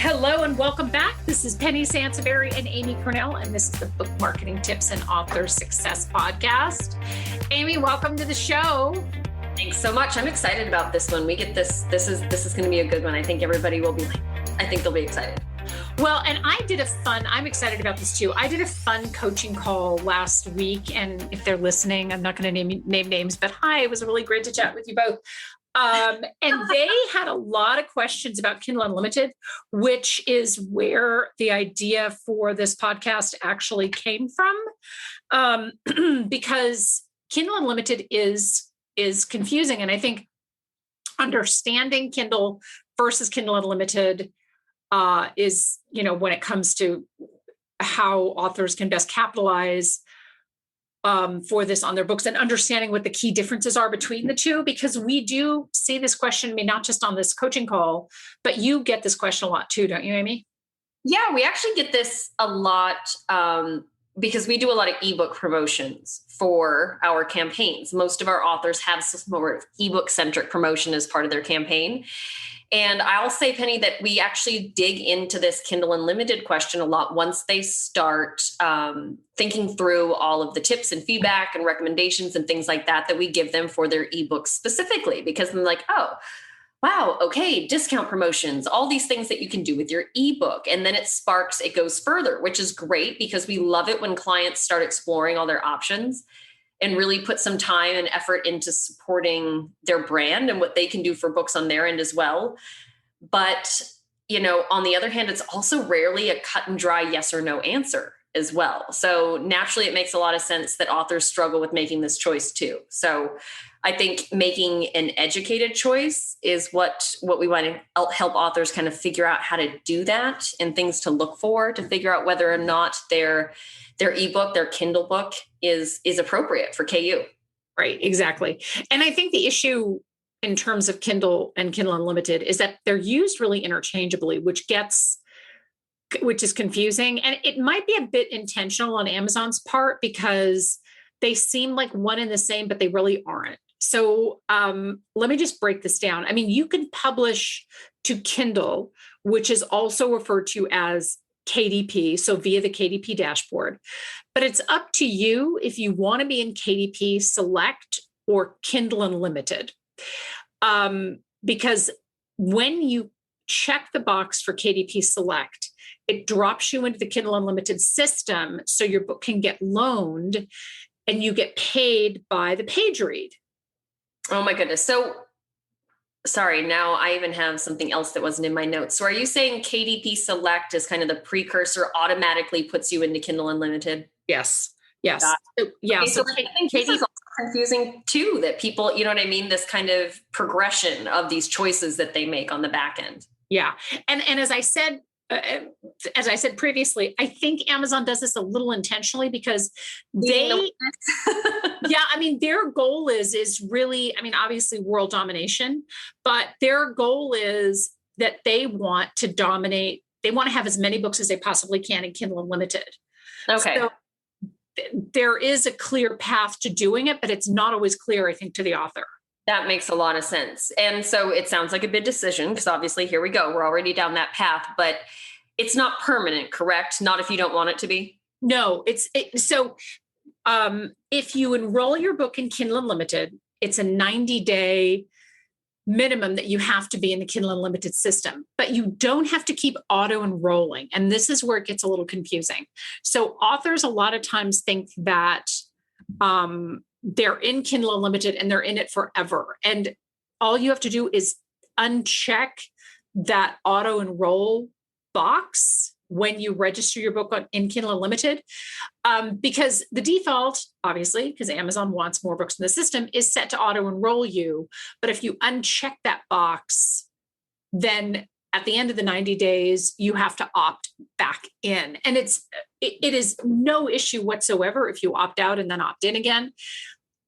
Hello and welcome back. This is Penny Sansaberry and Amy Cornell, and this is the Book Marketing Tips and Author Success Podcast. Amy, welcome to the show. Thanks so much. I'm excited about this one. We get this. This is going to be a good one. I think everybody will be. I think they'll be excited. Well, and I'm excited about this too. I did a fun coaching call last week, and if they're listening, I'm not going to name names, but hi, it was really great to chat with you both. And they had a lot of questions about Kindle Unlimited, which is where the idea for this podcast actually came from. Because Kindle Unlimited is confusing. And I think understanding Kindle versus Kindle Unlimited is, when it comes to how authors can best capitalize for this on their books, and understanding what the key differences are between the two, because we do see this question, not just on this coaching call, but you get this question a lot too, don't you, Amy? Yeah, we actually get this a lot because we do a lot of ebook promotions for our campaigns. Most of our authors have some sort of ebook centric promotion as part of their campaign. And I'll say, Penny, that we actually dig into this Kindle Unlimited question a lot once they start thinking through all of the tips and feedback and recommendations and things like that we give them for their ebooks specifically, because they're like, oh, wow, okay, discount promotions, all these things that you can do with your ebook. And then it goes further, which is great because we love it when clients start exploring all their options and really put some time and effort into supporting their brand and what they can do for books on their end as well. But, on the other hand, it's also rarely a cut and dry yes or no answer as well. So naturally, it makes a lot of sense that authors struggle with making this choice too. So I think making an educated choice is what we want to help authors kind of figure out how to do that and things to look for to figure out whether or not their ebook, their Kindle book is appropriate for KU. Right, exactly. And I think the issue in terms of Kindle and Kindle Unlimited is that they're used really interchangeably, which is confusing. And it might be a bit intentional on Amazon's part because they seem like one and the same, but they really aren't. So let me just break this down. I mean, you can publish to Kindle, which is also referred to as KDP, so via the KDP dashboard. But it's up to you if you want to be in KDP Select or Kindle Unlimited. Because when you check the box for KDP Select, it drops you into the Kindle Unlimited system so your book can get loaned and you get paid by the page read. Oh my goodness. So sorry, now I even have something else that wasn't in my notes. So are you saying KDP Select is kind of the precursor, automatically puts you into Kindle Unlimited? Yes. Yeah. Okay, so I think this is also confusing too, that people, you know what I mean? This kind of progression of these choices that they make on the back end. Yeah. And as I said previously, I think Amazon does this a little intentionally because their goal is really, obviously world domination, but their goal is that they want to dominate. They want to have as many books as they possibly can in Kindle Unlimited. Okay. So there is a clear path to doing it, but it's not always clear, I think, to the author. That makes a lot of sense. And so it sounds like a big decision because obviously here we go. We're already down that path, but it's not permanent, correct? Not if you don't want it to be? No, so if you enroll your book in Kindle Unlimited, it's a 90-day minimum that you have to be in the Kindle Unlimited system, but you don't have to keep auto enrolling. And this is where it gets a little confusing. So authors a lot of times think that they're in Kindle Unlimited and they're in it forever. And all you have to do is uncheck that auto enroll box when you register your book in Kindle Unlimited, because the default, obviously, because Amazon wants more books in the system, is set to auto enroll you. But if you uncheck that box, then at the end of the 90 days, you have to opt back in. And it is no issue whatsoever if you opt out and then opt in again.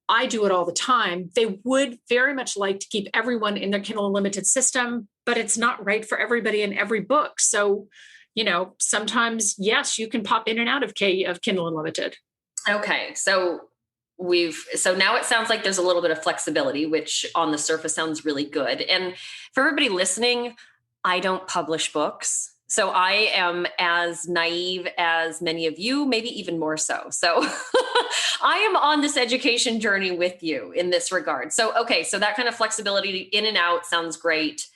I do it all the time. They would very much like to keep everyone in their Kindle Unlimited system, but it's not right for everybody in every book. So, sometimes, yes, you can pop in and out of Kindle Unlimited. Okay. So now it sounds like there's a little bit of flexibility, which on the surface sounds really good. And for everybody listening, I don't publish books. So I am as naive as many of you, maybe even more so. So I am on this education journey with you in this regard. So, okay. So that kind of flexibility in and out sounds great.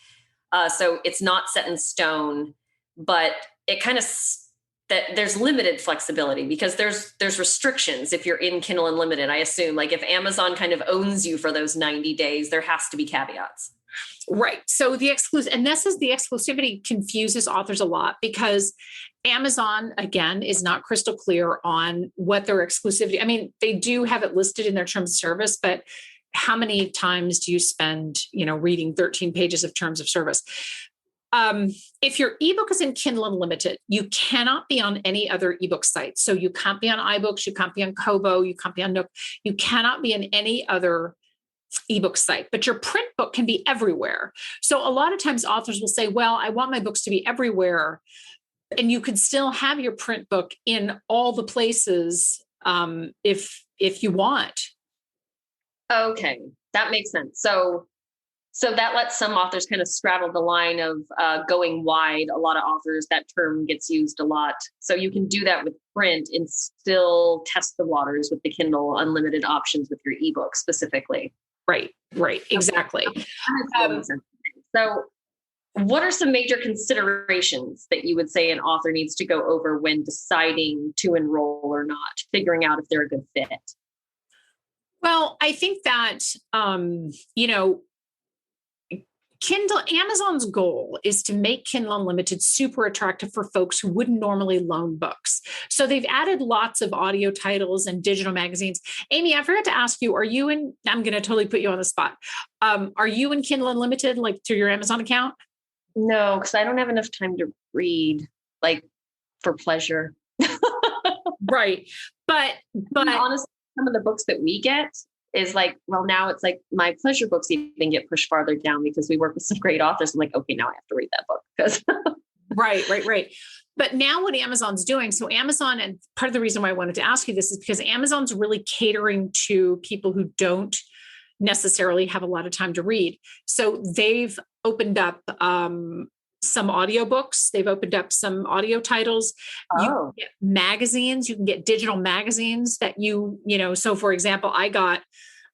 So it's not set in stone, but it kind of that there's limited flexibility because there's restrictions if you're in Kindle Unlimited. I assume like if Amazon kind of owns you for those 90 days, there has to be caveats. Right. So the exclusivity confuses authors a lot because Amazon, again, is not crystal clear on what their exclusivity. I mean, they do have it listed in their terms of service, but how many times do you spend, reading 13 pages of terms of service? If your ebook is in Kindle Unlimited, you cannot be on any other ebook site. So you can't be on iBooks, you can't be on Kobo, you can't be on Nook, you cannot be in any other ebook site, but your print book can be everywhere. So a lot of times authors will say, well, I want my books to be everywhere. And you could still have your print book in all the places if you want. Okay, that makes sense. So that lets some authors kind of straddle the line of going wide. A lot of authors, that term gets used a lot. So you can do that with print and still test the waters with the Kindle Unlimited options with your ebook specifically. Right, exactly. So what are some major considerations that you would say an author needs to go over when deciding to enroll or not, figuring out if they're a good fit? Well, I think that, Amazon's goal is to make Kindle Unlimited super attractive for folks who wouldn't normally loan books. So they've added lots of audio titles and digital magazines. Amy, I forgot to ask you, I'm going to totally put you on the spot. Are you in Kindle Unlimited, like through your Amazon account? No, because I don't have enough time to read, like for pleasure. Right. But honestly, some of the books that we get is like, well, now it's like my pleasure books even get pushed farther down because we work with some great authors. I'm like, okay, now I have to read that book because Right. But now what Amazon's doing, so Amazon, and part of the reason why I wanted to ask you this is because Amazon's really catering to people who don't necessarily have a lot of time to read. So they've opened up some audiobooks. They've opened up some audio titles. You can get magazines. You can get digital magazines that so for example, I got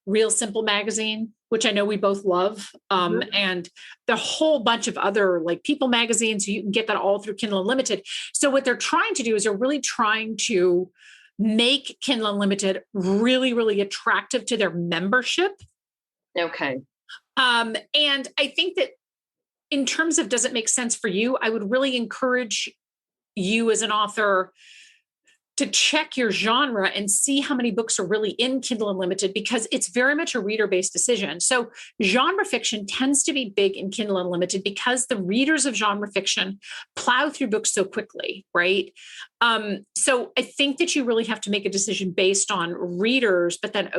Real Simple magazine, which I know we both love. And the whole bunch of other like People magazines. You can get that all through Kindle Unlimited. So what they're trying to do is they're really trying to make Kindle Unlimited really, really attractive to their membership. Okay. And I think that in terms of does it make sense for you, I would really encourage you as an author to check your genre and see how many books are really in Kindle Unlimited because it's very much a reader-based decision. So genre fiction tends to be big in Kindle Unlimited because the readers of genre fiction plow through books so quickly, right? So I think that you really have to make a decision based on readers, but then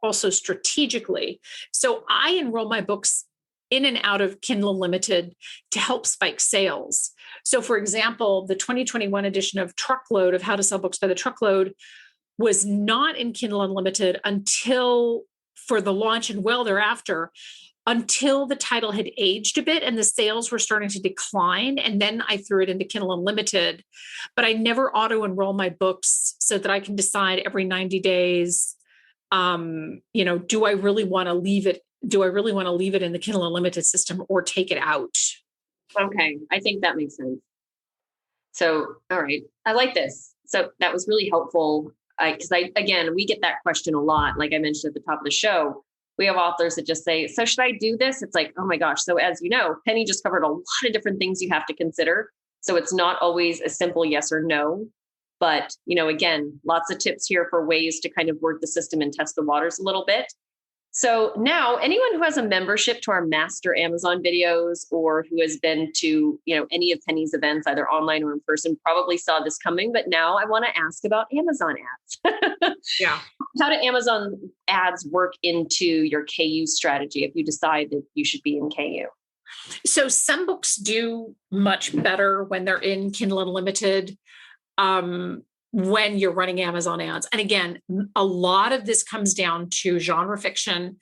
also strategically. So I enroll my books in and out of Kindle Unlimited to help spike sales. So for example, the 2021 edition of Truckload of How to Sell Books by the Truckload was not in Kindle Unlimited until for the launch and well thereafter, until the title had aged a bit and the sales were starting to decline. And then I threw it into Kindle Unlimited, but I never auto enroll my books so that I can decide every 90 days, do I really want to leave it? Do I really want to leave it in the Kindle Unlimited system or take it out? Okay. I think that makes sense. So, all right. I like this. So that was really helpful. Because we get that question a lot. Like I mentioned at the top of the show, we have authors that just say, so should I do this? It's like, oh my gosh. So as you know, Penny just covered a lot of different things you have to consider. So it's not always a simple yes or no. But, again, lots of tips here for ways to kind of work the system and test the waters a little bit. So now anyone who has a membership to our master Amazon videos or who has been to, any of Penny's events, either online or in person, probably saw this coming. But now I want to ask about Amazon ads. Yeah. How do Amazon ads work into your KU strategy if you decide that you should be in KU? So some books do much better when they're in Kindle Unlimited. When you're running Amazon ads. And again, a lot of this comes down to genre fiction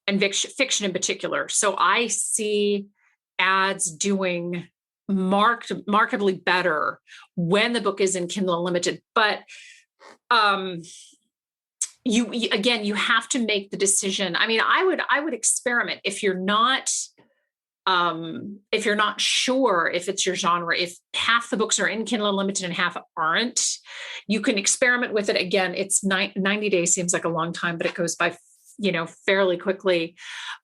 and fiction in particular. So I see ads doing markedly better when the book is in Kindle Unlimited. But you have to make the decision. I mean, I would experiment if you're not sure if it's your genre, if half the books are in Kindle Unlimited and half aren't, you can experiment with it. Again, it's 90 days seems like a long time, but it goes by, fairly quickly.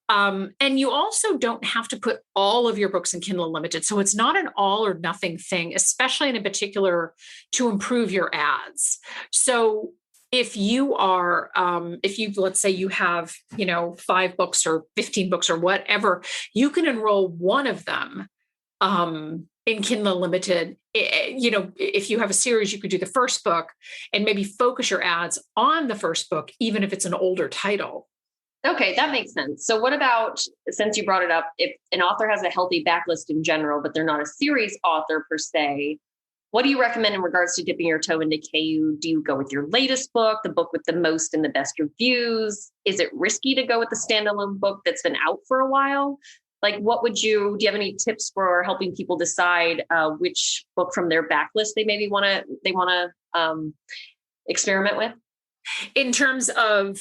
And you also don't have to put all of your books in Kindle Unlimited. So it's not an all or nothing thing, especially in particular to improve your ads. So if you are, let's say you have, 5 books or 15 books or whatever, you can enroll one of them in Kindle Unlimited. If you have a series, you could do the first book and maybe focus your ads on the first book, even if it's an older title. Okay, that makes sense. So what about, since you brought it up, if an author has a healthy backlist in general, but they're not a series author per se, what do you recommend in regards to dipping your toe into KU? Do you go with your latest book, the book with the most and the best reviews? Is it risky to go with the standalone book that's been out for a while? Like, do you have any tips for helping people decide which book from their backlist they maybe want to experiment with? In terms of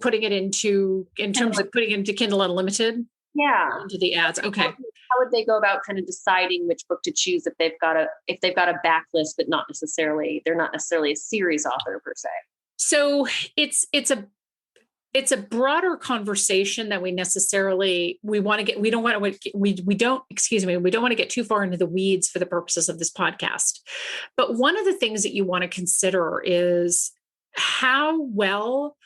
putting it into Kindle Unlimited? Yeah. Into the ads. Okay. How would they go about kind of deciding which book to choose if they've got a backlist, but they're not necessarily a series author per se? So it's a broader conversation that we don't want to get too far into the weeds for the purposes of this podcast. But one of the things that you want to consider is how well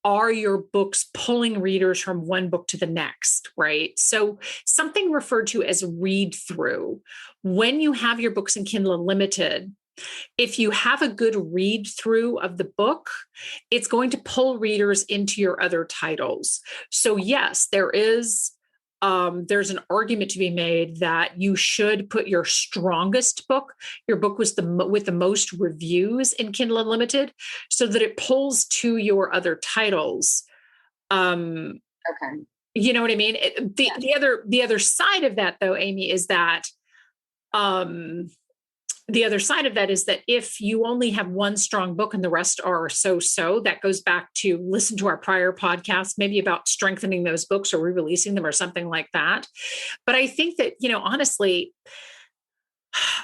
are your books pulling readers from one book to the next, right? So something referred to as read through. When you have your books in Kindle Unlimited, if you have a good read through of the book, it's going to pull readers into your other titles. So yes, there's an argument to be made that you should put your strongest book, your book with the most reviews in Kindle Unlimited, so that it pulls to your other titles. Okay. You know what I mean? The other side of that, though, Amy, is that if you only have one strong book and the rest are so, that goes back to listen to our prior podcast, maybe about strengthening those books or re-releasing them or something like that. But I think that, honestly,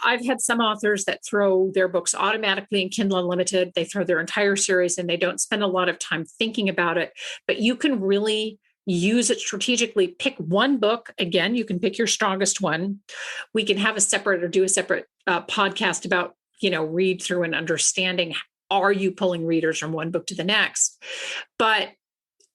I've had some authors that throw their books automatically in Kindle Unlimited. They throw their entire series and they don't spend a lot of time thinking about it, but you can really use it strategically. Pick one book. Again, you can pick your strongest one. We can have do a separate podcast about, read through and understanding, are you pulling readers from one book to the next? But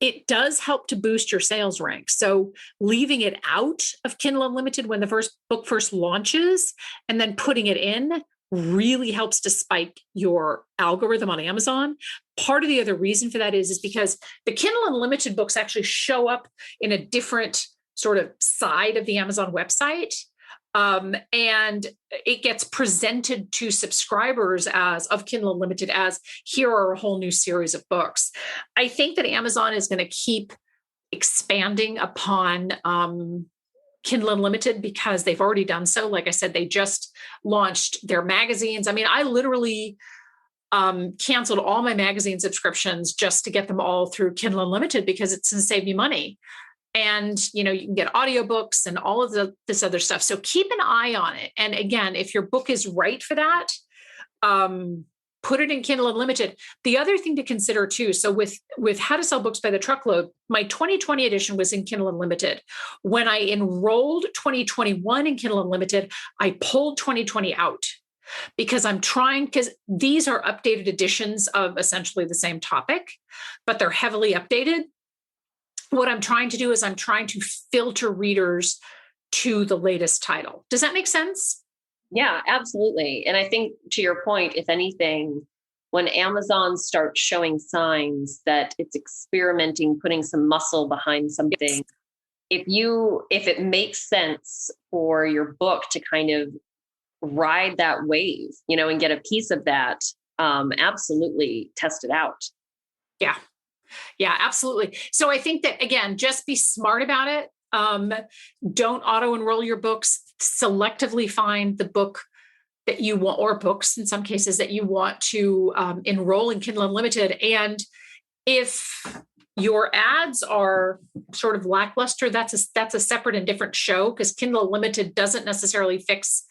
it does help to boost your sales rank. So leaving it out of Kindle Unlimited when the book first launches and then putting it in really helps to spike your algorithm on Amazon. Part of the other reason for that is because the Kindle Unlimited books actually show up in a different sort of side of the Amazon website. And it gets presented to subscribers of Kindle Unlimited as, here are a whole new series of books. I think that Amazon is going to keep expanding upon Kindle Unlimited because they've already done so. Like I said, they just launched their magazines. I mean, I literally canceled all my magazine subscriptions just to get them all through Kindle Unlimited because it's going to save you money. And, you can get audiobooks and all of this other stuff. So keep an eye on it. And again, if your book is right for that, put it in Kindle Unlimited. The other thing to consider too, so with How to Sell Books by the Truckload, my 2020 edition was in Kindle Unlimited. When I enrolled 2021 in Kindle Unlimited, I pulled 2020 out because because these are updated editions of essentially the same topic, but they're heavily updated. What I'm trying to do is I'm trying to filter readers to the latest title. Does that make sense? Yeah, absolutely. And I think to your point, if anything, when Amazon starts showing signs that it's experimenting, putting some muscle behind something, yes. If it makes sense for your book to kind of ride that wave, and get a piece of that, absolutely test it out. Yeah. Yeah, absolutely. So I think that, again, just be smart about it. Don't auto enroll your books. selectively find the book that you want, or books in some cases that you want to enroll in Kindle Unlimited. And if your ads are sort of lackluster, that's a separate and different show, because Kindle Unlimited doesn't necessarily fix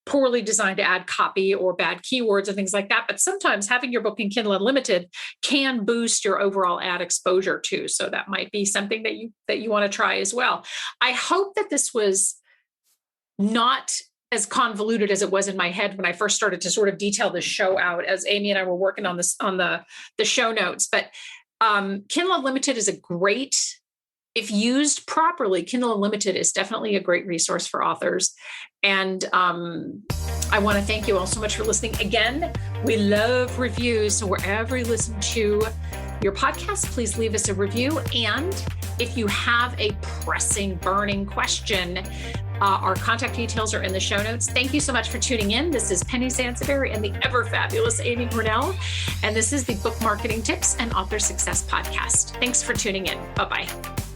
poorly designed ad copy or bad keywords and things like that. But sometimes having your book in Kindle Unlimited can boost your overall ad exposure too. So that might be something that you want to try as well. I hope that this was not as convoluted as it was in my head when I first started to sort of detail this show out, as Amy and I were working on this on the show notes. But Kindle Unlimited is a great, if used properly, Kindle Unlimited is definitely a great resource for authors. And I want to thank you all so much for listening. Again, we love reviews. So wherever you listen to your podcast, please leave us a review. And if you have a pressing, burning question, our contact details are in the show notes. Thank you so much for tuning in. This is Penny Sansevieri and the ever fabulous Amy Grinnell. And this is the Book Marketing Tips and Author Success Podcast. Thanks for tuning in. Bye-bye.